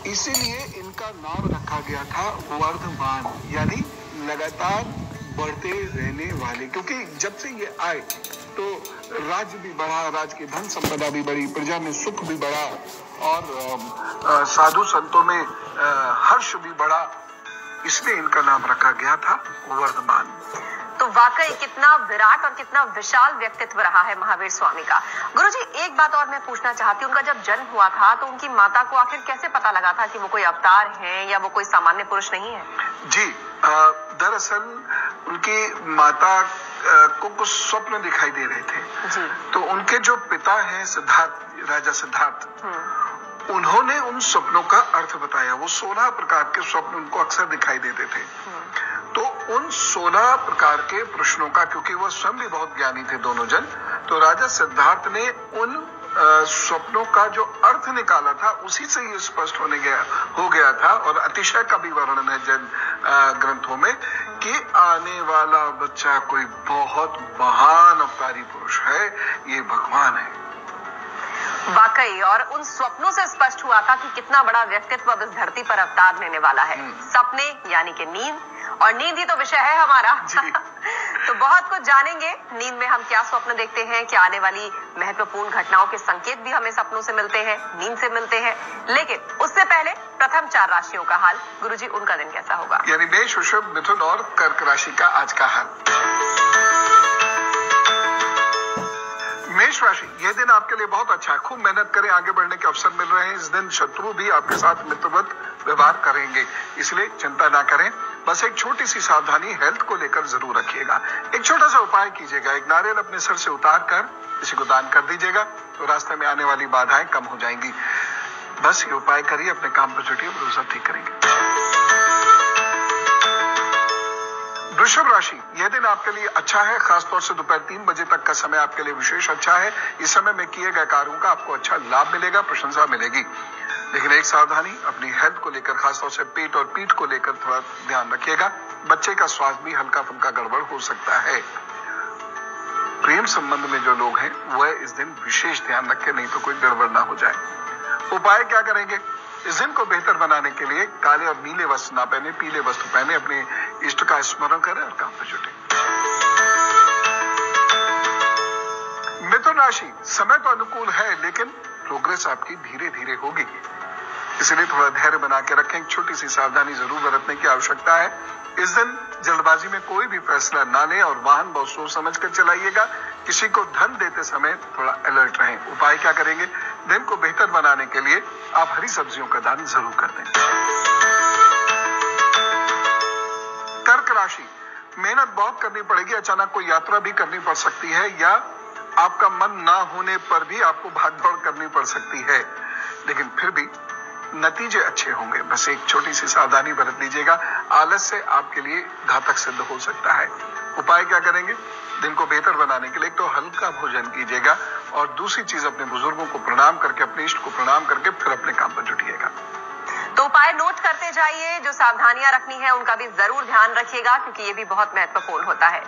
इसीलिए इनका नाम रखा गया था वर्धमान, यानी लगातार बढ़ते रहने वाले। क्योंकि जब से ये आए तो राज्य भी बढ़ा, राज्य की धन संपदा भी बढ़ी, प्रजा में सुख भी बढ़ा और साधु संतों में हर्ष भी बढ़ा। इसलिए इनका नाम रखा गया था वर्धमान। तो वाकई कितना विराट और कितना विशाल व्यक्तित्व रहा है महावीर स्वामी का। गुरुजी, एक बात और मैं पूछना चाहती हूँ, उनका जब जन्म हुआ था तो उनकी माता को आखिर कैसे पता लगा था कि वो कोई अवतार हैं या वो कोई सामान्य पुरुष नहीं है? जी, दरअसल उनकी माता को कुछ स्वप्न दिखाई दे रहे थे जी। तो उनके जो पिता हैं सिद्धार्थ, राजा सिद्धार्थ, उन्होंने उन स्वप्नों का अर्थ बताया। वो 16 प्रकार के स्वप्न उनको अक्सर दिखाई देते थे। तो उन 16 प्रकार के प्रश्नों का, क्योंकि वो स्वयं भी बहुत ज्ञानी थे दोनों जन, तो राजा सिद्धार्थ ने उन स्वप्नों का जो अर्थ निकाला था उसी से ये स्पष्ट हो गया था। और अतिशय का भी वर्णन है जैन ग्रंथों में कि आने वाला बच्चा कोई बहुत महान अवतारी पुरुष है, ये भगवान है। वाकई, और उन स्वप्नों से स्पष्ट हुआ था कि कितना बड़ा व्यक्तित्व अब इस धरती पर अवतार लेने वाला है। सपने यानी कि नींद, और नींद ही तो विषय है हमारा। तो बहुत कुछ जानेंगे, नींद में हम क्या स्वप्न देखते हैं, क्या आने वाली महत्वपूर्ण घटनाओं के संकेत भी हमें सपनों से मिलते हैं, नींद से मिलते हैं। लेकिन उससे पहले प्रथम 4 राशियों का हाल। गुरुजी, उनका दिन कैसा होगा? यानी मेष, वृषभ, मिथुन और कर्क राशि का आज का हाल। मेष राशि, यह दिन आपके लिए बहुत अच्छा है। खूब मेहनत करें, आगे बढ़ने के अवसर मिल रहे हैं। इस दिन शत्रु भी आपके साथ मित्रवत व्यवहार करेंगे, इसलिए चिंता ना करें। बस एक छोटी सी सावधानी हेल्थ को लेकर जरूर रखिएगा। एक छोटा सा उपाय कीजिएगा, एक नारियल अपने सर से उतार कर किसी को दान कर दीजिएगा, तो रास्ते में आने वाली बाधाएं कम हो जाएंगी। बस ये उपाय करिए, अपने काम पर जुटिए, भरोसा ठीक करेंगे। वृषभ राशि, यह दिन आपके लिए अच्छा है। खासतौर से दोपहर 3 बजे तक का समय आपके लिए विशेष अच्छा है। इस समय में किए गए कार्यों का आपको अच्छा लाभ मिलेगा, प्रशंसा मिलेगी। लेकिन एक सावधानी, अपनी हेल्थ को लेकर, खासतौर से पेट और पीठ को लेकर थोड़ा ध्यान रखिएगा। बच्चे का स्वास्थ्य भी हल्का फुल्का गड़बड़ हो सकता है। प्रेम संबंध में जो लोग हैं वह इस दिन विशेष ध्यान रखें, नहीं तो कोई गड़बड़ ना हो जाए। उपाय क्या करेंगे? इस दिन को बेहतर बनाने के लिए काले और नीले वस्त्र ना पहने, पीले वस्त्र पहने, अपने इष्ट का स्मरण करें और काम पर जुटे। मिथुन राशि, समय तो अनुकूल है लेकिन प्रोग्रेस आपकी धीरे धीरे होगी, इसलिए थोड़ा धैर्य बना के रखें। छोटी सी सावधानी जरूर बरतने की आवश्यकता है। इस दिन जल्दबाजी में कोई भी फैसला ना लें और वाहन बहुत सोच समझ कर चलाइएगा। किसी को धन देते समय थोड़ा अलर्ट रहें। उपाय क्या करेंगे? दिन को बेहतर बनाने के लिए आप हरी सब्जियों का दान जरूर कर दें। कर्क राशि, मेहनत बहुत करनी पड़ेगी। अचानक कोई यात्रा भी करनी पड़ सकती है या आपका मन ना होने पर भी आपको भागदौड़ करनी पड़ सकती है, लेकिन फिर भी नतीजे अच्छे होंगे। बस एक छोटी सी सावधानी बरत लीजिएगा, आलस्य आपके लिए घातक सिद्ध हो सकता है। उपाय क्या करेंगे? दिन को बेहतर बनाने के लिए तो हल्का भोजन कीजिएगा और दूसरी चीज अपने बुजुर्गों को प्रणाम करके, अपने इष्ट को प्रणाम करके फिर अपने काम पर जुटिएगा। तो उपाय नोट करते जाइए, जो सावधानियां रखनी है उनका भी जरूर ध्यान रखिएगा, क्योंकि ये भी बहुत महत्वपूर्ण होता है।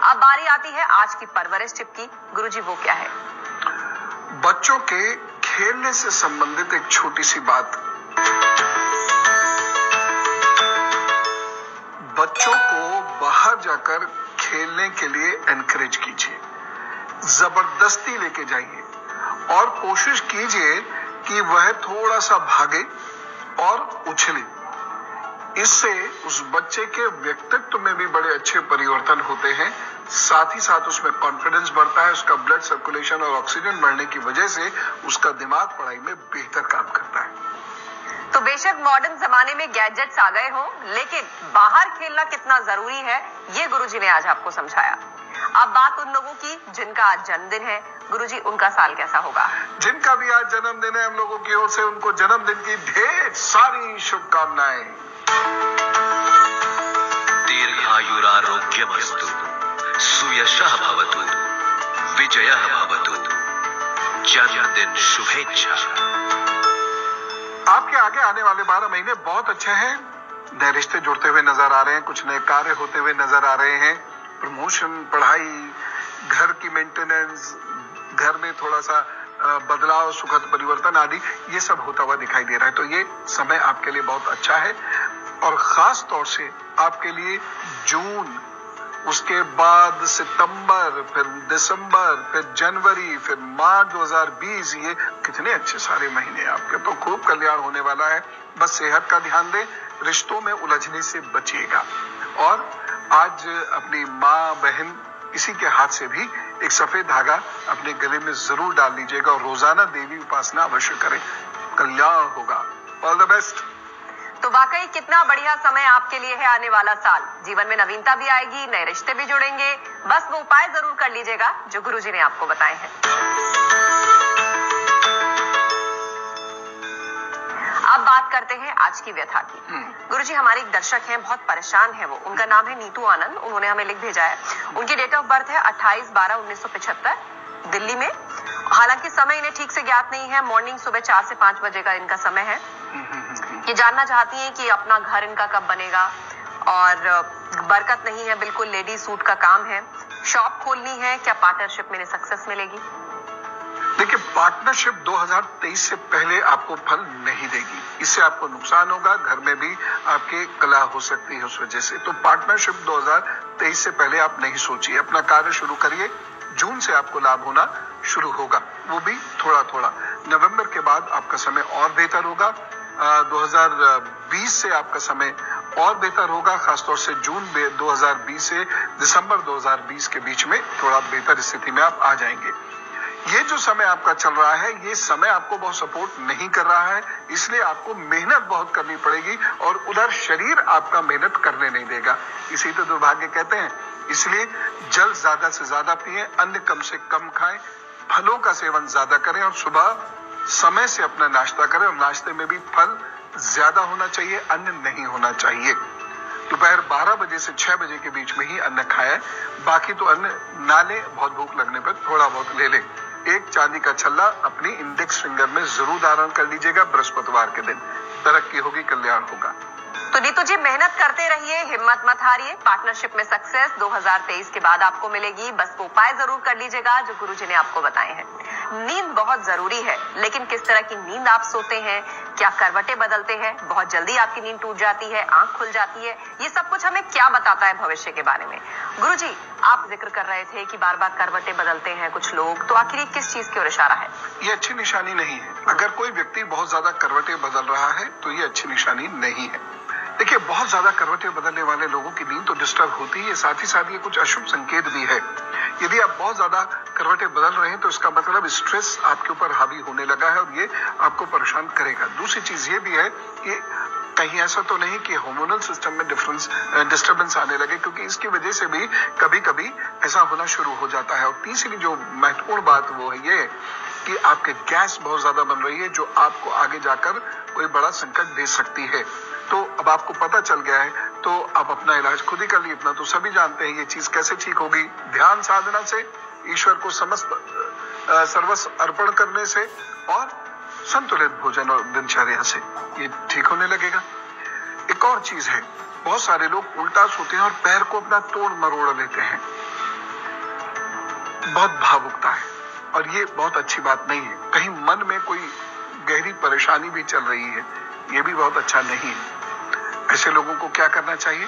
अब बारी आती है आज की परवरिश टिप की। गुरुजी, वो क्या है? बच्चों के खेलने से संबंधित एक छोटी सी बात। बच्चों को बाहर जाकर खेलने के लिए एनकरेज कीजिए, जबरदस्ती लेके जाइए और कोशिश कीजिए कि वह थोड़ा सा भागे और उछले। इससे उस बच्चे के व्यक्तित्व में भी बड़े अच्छे परिवर्तन होते हैं। साथ ही साथ उसमें कॉन्फिडेंस बढ़ता है, उसका ब्लड सर्कुलेशन और ऑक्सीजन बढ़ने की वजह से उसका दिमाग पढ़ाई में बेहतर काम करता है। तो बेशक मॉडर्न जमाने में गैजेट्स आ गए हों, लेकिन बाहर खेलना कितना जरूरी है ये गुरुजी ने आज आपको समझाया। अब बात उन लोगों की जिनका आज जन्मदिन है। गुरुजी, उनका साल कैसा होगा? जिनका भी आज जन्मदिन है, हम लोगों की ओर से उनको जन्मदिन की ढेर सारी शुभकामनाएं। दीर्घायुरारोग्यमस्तु, सुयशः भवतु, विजयः भवतु, जन्मदिन शुभेच्छा। आपके आगे आने वाले 12 महीने बहुत अच्छे हैं। नए रिश्ते जुड़ते हुए नजर आ रहे हैं, कुछ नए कार्य होते हुए नजर आ रहे हैं। प्रमोशन, पढ़ाई, घर की मेंटेनेंस, घर में थोड़ा सा बदलाव, सुखद परिवर्तन आदि ये सब होता हुआ दिखाई दे रहा है। तो ये समय आपके लिए बहुत अच्छा है और खास तौर से आपके लिए जून, उसके बाद सितंबर, फिर दिसंबर, फिर जनवरी, फिर मार्च 2020, ये कितने अच्छे सारे महीने आपके, तो खूब कल्याण होने वाला है। बस सेहत का ध्यान दें, रिश्तों में उलझने से बचिएगा और आज अपनी माँ, बहन, किसी के हाथ से भी एक सफेद धागा अपने गले में जरूर डाल लीजिएगा और रोजाना देवी उपासना अवश्य करें, कल्याण होगा। All the best. तो वाकई कितना बढ़िया समय आपके लिए है आने वाला साल। जीवन में नवीनता भी आएगी, नए रिश्ते भी जुड़ेंगे। बस वो उपाय जरूर कर लीजिएगा जो गुरुजी ने आपको बताए हैं। अब बात करते हैं आज की व्यथा की। गुरुजी, हमारे एक दर्शक हैं, बहुत परेशान है वो। उनका नाम है नीतू आनंद। उन्होंने हमें लिख भेजा है। उनकी डेट ऑफ बर्थ है 28/12/1975 दिल्ली में। हालांकि समय इन्हें ठीक से ज्ञात नहीं है। मॉर्निंग सुबह 4 से 5 बजे का इनका समय है। ये जानना चाहती हैं कि अपना घर इनका कब बनेगा और बरकत नहीं है बिल्कुल। लेडी सूट का काम है, शॉप खोलनी है, क्या पार्टनरशिप में सक्सेस मिलेगी? देखिए, पार्टनरशिप 2023 से पहले आपको फल नहीं देगी, इससे आपको नुकसान होगा। घर में भी आपके कला हो सकती है उस वजह से। तो पार्टनरशिप 2023 से पहले आप नहीं सोचिए, अपना कार्य शुरू करिए। जून से आपको लाभ होना शुरू होगा, वो भी थोड़ा थोड़ा। नवंबर के बाद आपका समय और बेहतर होगा। 2020 से आपका समय और बेहतर होगा, खासतौर से जून 2020 से दिसंबर 2020 के बीच में थोड़ा बेहतर स्थिति में आप आ जाएंगे। ये जो समय आपका चल रहा है, ये समय आपको बहुत सपोर्ट नहीं कर रहा है, इसलिए आपको मेहनत बहुत करनी पड़ेगी और उधर शरीर आपका मेहनत करने नहीं देगा। इसी तो दुर्भाग्य कहते हैं। इसलिए जल ज्यादा से ज्यादा पिएं, अन्न कम से कम खाएं, फलों का सेवन ज्यादा करें और सुबह समय से अपना नाश्ता करें और नाश्ते में भी फल ज्यादा होना चाहिए, अन्न नहीं होना चाहिए। दोपहर 12 बजे से 6 बजे के बीच में ही अन्न खाएं, बाकी तो अन्न ना ले, बहुत भूख लगने पर थोड़ा बहुत ले लें। एक चांदी का छल्ला अपनी इंडेक्स फिंगर में जरूर धारण कर लीजिएगा बृहस्पतिवार के दिन। तरक्की होगी, कल्याण होगा। तो नीतू जी, मेहनत करते रहिए, हिम्मत मत हारिए। पार्टनरशिप में सक्सेस 2023 के बाद आपको मिलेगी। बस वो उपाय जरूर कर लीजिएगा जो गुरुजी ने आपको बताए हैं। नींद बहुत जरूरी है, लेकिन किस तरह की नींद आप सोते हैं, क्या करवटें बदलते हैं, बहुत जल्दी आपकी नींद टूट जाती है, आंख खुल जाती है, ये सब कुछ हमें क्या बताता है भविष्य के बारे में? गुरुजी, आप जिक्र कर रहे थे कि बार बार करवटें बदलते हैं कुछ लोग, तो आखिर किस चीज की ओर इशारा है? ये अच्छी निशानी नहीं है। अगर कोई व्यक्ति बहुत ज्यादा करवटें बदल रहा है तो ये अच्छी निशानी नहीं है। देखिए, बहुत ज्यादा करवटें बदलने वाले लोगों की नींद तो डिस्टर्ब होती है, साथ ही साथ ये कुछ अशुभ संकेत भी है। यदि आप बहुत ज्यादा करवटें बदल रहे हैं तो इसका मतलब स्ट्रेस आपके ऊपर हावी होने लगा है और ये आपको परेशान करेगा। दूसरी चीज ये भी है कि कहीं ऐसा तो नहीं कि हार्मोनल सिस्टम में डिस्टर्बेंस आने लगे, क्योंकि इसकी वजह से भी कभी कभी ऐसा होना शुरू हो जाता है। और तीसरी जो महत्वपूर्ण बात वो है ये कि आपके गैस बहुत ज्यादा बन रही है, जो आपको आगे जाकर कोई बड़ा संकट दे सकती है। तो अब आपको पता चल गया है, तो आप अपना इलाज खुद ही कर लीजिए। इतना तो सभी जानते हैं। ये चीज कैसे ठीक होगी? ध्यान साधना से, ईश्वर को समस्त सर्वस्व अर्पण करने से और संतुलित भोजन और दिनचर्या से ये ठीक होने लगेगा। एक और चीज है, बहुत सारे लोग उल्टा सोते हैं और पैर को अपना तोड़ मरोड़ लेते हैं। बहुत भावुकता है और ये बहुत अच्छी बात नहीं है। कहीं मन में कोई गहरी परेशानी भी चल रही है, ये भी बहुत अच्छा नहीं है। ऐसे लोगों को क्या करना चाहिए?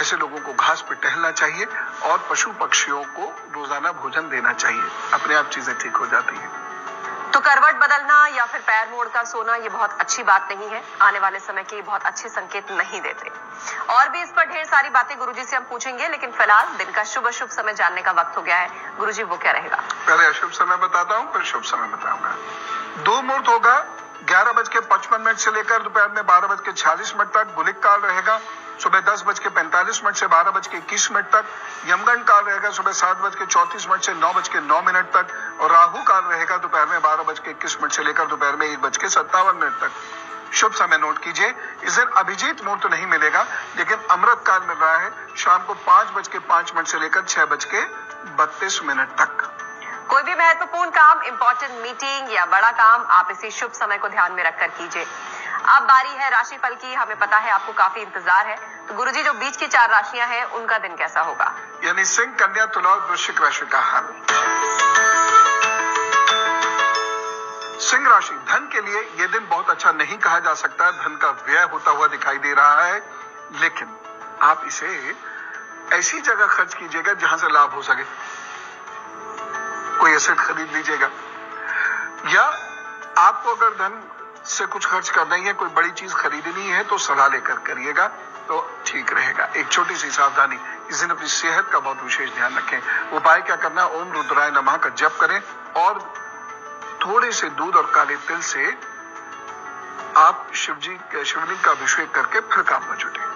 ऐसे लोगों को घास पर टहलना चाहिए और पशु पक्षियों को रोजाना भोजन देना चाहिए। अपने आप चीजें ठीक हो जाती हैं। तो करवट बदलना या फिर पैर मोड़कर सोना ये बहुत अच्छी बात नहीं है। आने वाले समय के बहुत अच्छे संकेत नहीं देते। और भी इस पर ढेर सारी बातें गुरुजी से हम पूछेंगे, लेकिन फिलहाल दिन का शुभ अशुभ समय जानने का वक्त हो गया है। गुरुजी, वो क्या रहेगा? पहले अशुभ समय बताता हूँ, फिर शुभ समय बताऊंगा। दो मुहूर्त होगा 11:55 से लेकर दोपहर में 12:46 तक। गुलिक काल रहेगा सुबह 10:45 से 12:21 तक। यमगंड काल रहेगा सुबह 7:34 से 9:09 तक। और राहु काल रहेगा दोपहर में 12:21 से लेकर दोपहर में 1:57 तक। शुभ समय नोट कीजिए, इस दिन अभिजीत मुहूर्त नहीं मिलेगा, लेकिन अमृत काल मिल रहा है शाम को 5:05 से लेकर 6:32 तक। कोई भी महत्वपूर्ण काम, इंपॉर्टेंट मीटिंग या बड़ा काम आप इसी शुभ समय को ध्यान में रखकर कीजिए। अब बारी है राशिफल की। हमें पता है आपको काफी इंतजार है, तो गुरुजी जो बीच की 4 राशियां हैं उनका दिन कैसा होगा? यानी सिंह, कन्या, तुला और वृश्चिक राशि का हाल। सिंह राशि, धन के लिए यह दिन बहुत अच्छा नहीं कहा जा सकता। धन का व्यय होता हुआ दिखाई दे रहा है, लेकिन आप इसे ऐसी जगह खर्च कीजिएगा जहां से लाभ हो सके। कोई एसेट खरीद लीजिएगा, या आपको अगर धन से कुछ खर्च करना ही है, कोई बड़ी चीज खरीदनी है, तो सलाह लेकर करिएगा तो ठीक रहेगा। एक छोटी सी सावधानी, इस दिन अपनी सेहत का बहुत विशेष ध्यान रखें। उपाय क्या करना, ओम रुद्राय नमः का जप करें और थोड़े से दूध और काले तिल से आप शिवलिंग का अभिषेक करके फिर काम में जुटे।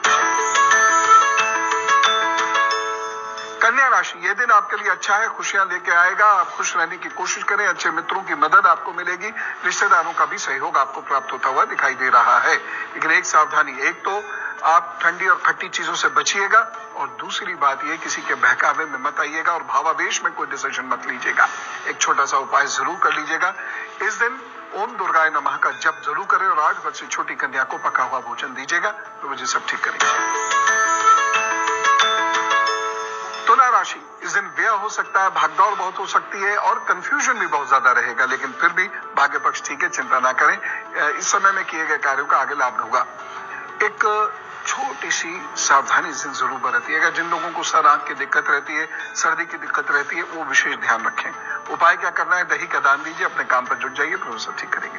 कन्या राशि, यह दिन आपके लिए अच्छा है, खुशियां लेके आएगा। आप खुश रहने की कोशिश करें, अच्छे मित्रों की मदद आपको मिलेगी, रिश्तेदारों का भी सहयोग आपको प्राप्त होता हुआ दिखाई दे रहा है। लेकिन एक सावधानी, एक तो आप ठंडी और खट्टी चीजों से बचिएगा, और दूसरी बात यह, किसी के बहकावे में मत आइएगा और भावावेश में कोई डिसीजन मत लीजिएगा। एक छोटा सा उपाय जरूर कर लीजिएगा। इस दिन ओम दुर्गाय नमः का जप जरूर करें और 8 वर्ष से छोटी कन्या को पका हुआ भोजन दीजिएगा, तो मुझे सब ठीक करेंगे। तुला राशि, इस दिन व्यय हो सकता है, भागदौड़ बहुत हो सकती है और कंफ्यूजन भी बहुत ज्यादा रहेगा, लेकिन फिर भी भाग्य पक्ष ठीक है, चिंता ना करें। इस समय में किए गए कार्यों का आगे लाभ होगा। एक छोटी सी सावधानी इस दिन जरूर बरतिएगा। जिन लोगों को सर आंख की दिक्कत रहती है, सर्दी की दिक्कत रहती है, वो विशेष ध्यान रखें। उपाय क्या करना है, दही का दान दीजिए, अपने काम पर जुट जाइए, फिर सब ठीक करेंगे।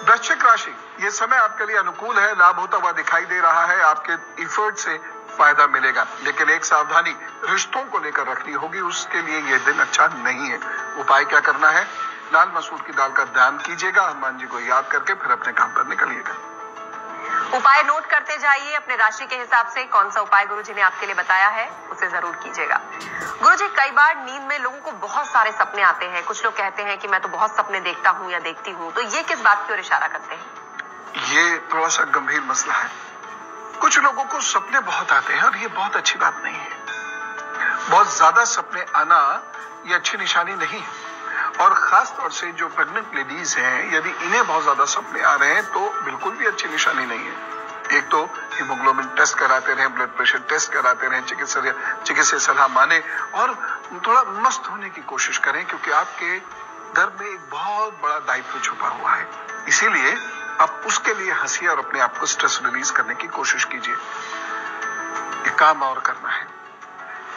वृश्चिक राशि, ये समय आपके लिए अनुकूल है, लाभ होता हुआ दिखाई दे रहा है, आपके एफर्ट से फायदा मिलेगा। लेकिन एक सावधानी रिश्तों को लेकर रखनी होगी, उसके लिए यह दिन अच्छा नहीं है। उपाय क्या करना है, लाल मसूर की दाल का दान कीजिएगा, हनुमान जी को याद करके फिर अपने काम पर निकलिएगा। उपाय नोट करते जाइए अपने राशि के हिसाब से। कौन सा उपाय गुरुजी ने आपके लिए बताया है, उसे जरूर कीजिएगा। गुरुजी, कई बार नींद में लोगों को बहुत सारे सपने आते हैं। कुछ लोग कहते हैं कि मैं तो बहुत सपने देखता हूं या देखती हूं, तो ये किस बात की ओर इशारा करते हैं? ये थोड़ा सा गंभीर मसला है। कुछ लोगों को सपने बहुत आते हैं और ये बहुत अच्छी बात नहीं है। बहुत ज्यादा सपने आना ये अच्छी निशानी नहीं है, और खास तौर से जो प्रेग्नेंट लेडीज हैं, यदि इन्हें बहुत ज्यादा सपने आ रहे हैं तो बिल्कुल भी अच्छी निशानी नहीं है। एक तो हीमोग्लोबिन टेस्ट कराते रहें, ब्लड प्रेशर टेस्ट कराते रहें, चिकित्सीय सलाह माने और थोड़ा मस्त होने की कोशिश करें, क्योंकि आपके गर्भ में एक बहुत बड़ा दायित्व छुपा हुआ है। इसीलिए आप उसके लिए हंसिए और अपने आप को स्ट्रेस रिलीज करने की कोशिश कीजिए। एक काम और करना है,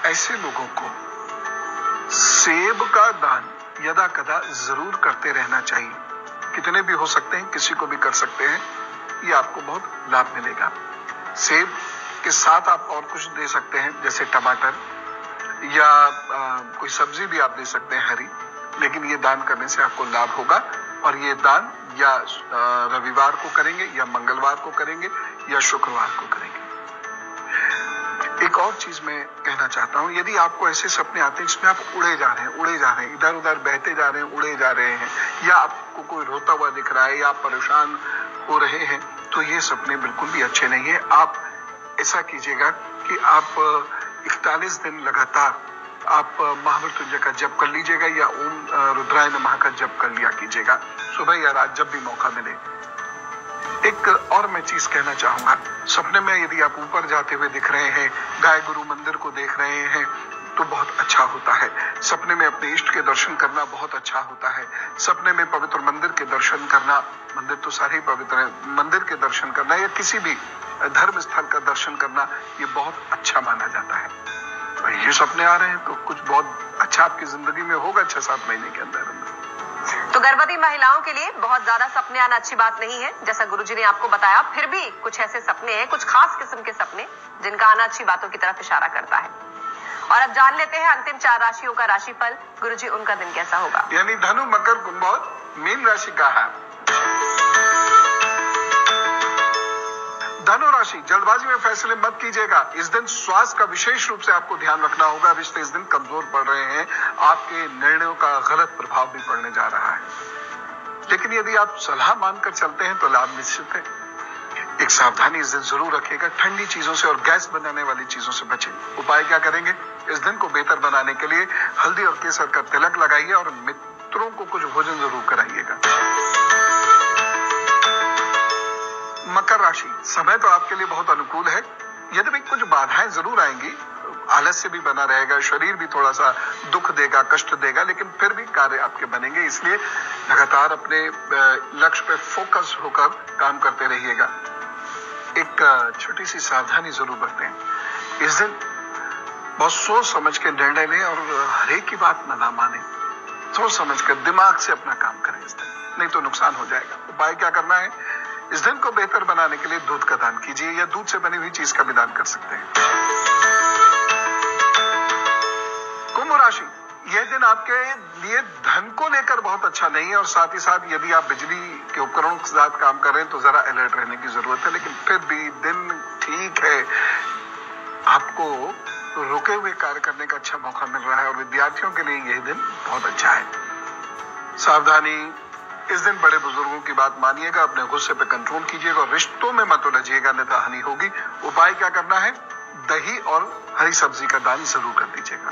ऐसे लोगों को सेब का दान यदा कदा जरूर करते रहना चाहिए। कितने भी हो सकते हैं, किसी को भी कर सकते हैं, ये आपको बहुत लाभ मिलेगा। सेब के साथ आप और कुछ दे सकते हैं, जैसे टमाटर या कोई सब्जी भी आप दे सकते हैं हरी, लेकिन ये दान करने से आपको लाभ होगा। और ये दान या रविवार को करेंगे, या मंगलवार को करेंगे, या शुक्रवार को करेंगे। एक और चीज मैं कहना चाहता हूं, यदि आपको ऐसे सपने आते हैं जिसमें आप उड़े जा रहे हैं, इधर उधर बहते जा रहे हैं, उड़े जा रहे हैं, या आपको कोई रोता हुआ दिख रहा है, या आप परेशान हो रहे हैं, तो ये सपने बिल्कुल भी अच्छे नहीं है। आप ऐसा कीजिएगा कि आप 41 दिन लगातार आप महामृत्युंजय का जप कर लीजिएगा, या ओम रुद्राय नमः का जप कर लिया कीजिएगा, सुबह या रात जब भी मौका मिले। एक और मैं चीज कहना चाहूंगा, सपने में यदि आप ऊपर जाते हुए दिख रहे हैं, गाय गुरु मंदिर को देख रहे हैं, तो बहुत अच्छा होता है। सपने में अपने इष्ट के दर्शन करना बहुत अच्छा होता है। सपने में पवित्र मंदिर के दर्शन करना, मंदिर तो सारे ही पवित्र है, मंदिर के दर्शन करना या किसी भी धर्म स्थल का दर्शन करना, ये बहुत अच्छा माना जाता है। तो ये सपने आ रहे हैं तो कुछ बहुत अच्छा आपकी जिंदगी में होगा 6-7 महीने के अंदर। तो गर्भवती महिलाओं के लिए बहुत ज्यादा सपने आना अच्छी बात नहीं है, जैसा गुरुजी ने आपको बताया। फिर भी कुछ ऐसे सपने हैं, कुछ खास किस्म के सपने, जिनका आना अच्छी बातों की तरफ इशारा करता है। और अब जान लेते हैं अंतिम 4 राशियों का राशिफल। गुरुजी, उनका दिन कैसा होगा? यानी धनु, मकर, कुंभ और मीन राशि का है। धनु राशि, जल्दबाजी में फैसले मत कीजिएगा। इस दिन स्वास्थ्य का विशेष रूप से आपको ध्यान रखना होगा। रिश्ते इस दिन कमजोर पड़ रहे हैं, आपके निर्णयों का गलत प्रभाव भी पड़ने जा रहा है। लेकिन यदि आप सलाह मानकर चलते हैं तो लाभ निश्चित है। एक सावधानी इस दिन जरूर रखिएगा, ठंडी चीजों से और गैस बनाने वाली चीजों से बचें। उपाय क्या करेंगे, इस दिन को बेहतर बनाने के लिए हल्दी और केसर का तिलक लगाइए और मित्रों को कुछ भोजन जरूर कराइएगा। मकर राशि, समय तो आपके लिए बहुत अनुकूल है, यदि भी कुछ बाधाएं जरूर आएंगी। आलस्य भी बना रहेगा, शरीर भी थोड़ा सा दुख देगा, कष्ट देगा, लेकिन फिर भी कार्य आपके बनेंगे। इसलिए लगातार अपने लक्ष्य पे फोकस होकर काम करते रहिएगा। एक छोटी सी सावधानी जरूर बरतें। इस दिन बहुत सोच समझ के निर्णय लें और हर एक की बात ना माने। सोच समझ कर दिमाग से अपना काम करें इस दिन, नहीं तो नुकसान हो जाएगा। उपाय क्या करना है? इस दिन को बेहतर बनाने के लिए दूध का दान कीजिए, या दूध से बनी हुई चीज का भी दान कर सकते हैं। कुंभ राशि, यह दिन आपके लिए धन को लेकर बहुत अच्छा नहीं है, और साथ ही साथ यदि आप बिजली के उपकरणों के साथ काम कर रहे हैं तो जरा अलर्ट रहने की जरूरत है। लेकिन फिर भी दिन ठीक है, आपको रुके हुए कार्य करने का अच्छा मौका मिल रहा है, और विद्यार्थियों के लिए यह दिन बहुत अच्छा है। सावधानी, इस दिन बड़े बुजुर्गों की बात मानिएगा, अपने गुस्से पे कंट्रोल कीजिएगा और रिश्तों में मत उलझिएगा, अन्यथा हानि होगी। उपाय क्या करना है? दही और हरी सब्जी का दान जरूर कर दीजिएगा।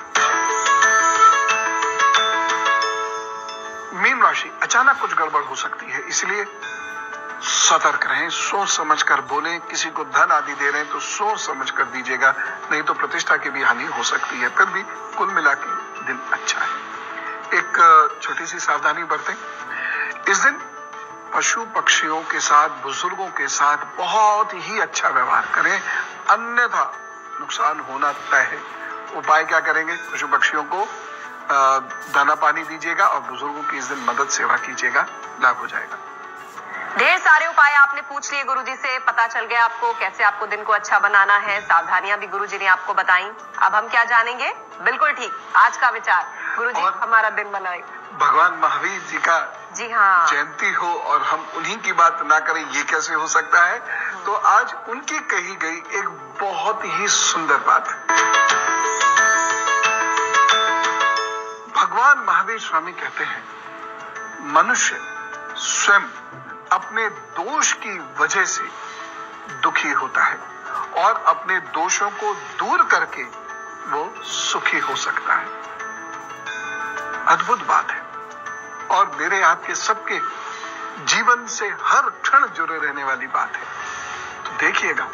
मीन राशि, अचानक कुछ गड़बड़ हो सकती है, इसलिए सतर्क रहें, सोच समझ कर बोलें। किसी को धन आदि दे रहे हैं तो सोच समझ कर दीजिएगा, नहीं तो प्रतिष्ठा की भी हानि हो सकती है। फिर भी कुल मिला के दिन अच्छा है। एक छोटी सी सावधानी बरतें। इस दिन पशु पक्षियों के साथ, बुजुर्गों के साथ बहुत ही अच्छा व्यवहार करें, अन्यथा नुकसान होना तय है। उपाय क्या करेंगे? पशु पक्षियों को दाना पानी दीजिएगा और बुजुर्गों की इस दिन मदद सेवा कीजिएगा, लाभ हो जाएगा। ढेर सारे उपाय आपने पूछ लिए गुरुजी से, पता चल गया आपको कैसे आपको दिन को अच्छा बनाना है, सावधानियां भी गुरुजी ने आपको बताई। अब हम क्या जानेंगे? बिल्कुल ठीक, आज का विचार गुरुजी हमारा दिन बनाए। भगवान महावीर जी का जी हाँ जयंती हो और हम उन्हीं की बात ना करें, ये कैसे हो सकता है? तो आज उनकी कही गई एक बहुत ही सुंदर बात है। भगवान महावीर स्वामी कहते हैं, मनुष्य स्वयं अपने दोष की वजह से दुखी होता है, और अपने दोषों को दूर करके वो सुखी हो सकता है। अद्भुत बात है, और मेरे आपके सबके जीवन से हर क्षण जुड़े रहने वाली बात है। तो देखिएगा,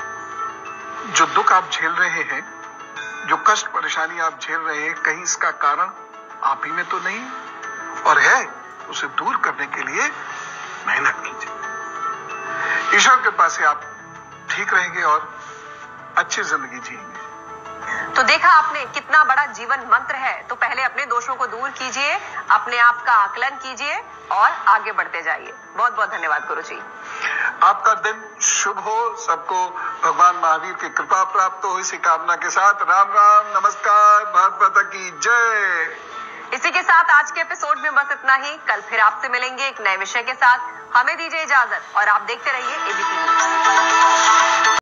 जो दुख आप झेल रहे हैं, जो कष्ट परेशानी आप झेल रहे हैं, कहीं इसका कारण आप ही में तो नहीं, और है, उसे दूर करने के लिए मेहनत कीजिए। ईश्वर के पास से आप ठीक रहेंगे और अच्छी जिंदगी जिएंगे। तो देखा आपने कितना बड़ा जीवन मंत्र है। तो पहले अपने दोषों को दूर कीजिए, अपने आप का आकलन कीजिए और आगे बढ़ते जाइए। बहुत बहुत धन्यवाद गुरुजी। आपका दिन शुभ हो, सबको भगवान महावीर की कृपा प्राप्त हो, इसी कामना के साथ राम राम, नमस्कार, भारत माता की जय। इसी के साथ आज के एपिसोड में बस इतना ही। कल फिर आपसे मिलेंगे एक नए विषय के साथ। हमें दीजिए इजाजत और आप देखते रहिए एबीपी न्यूज।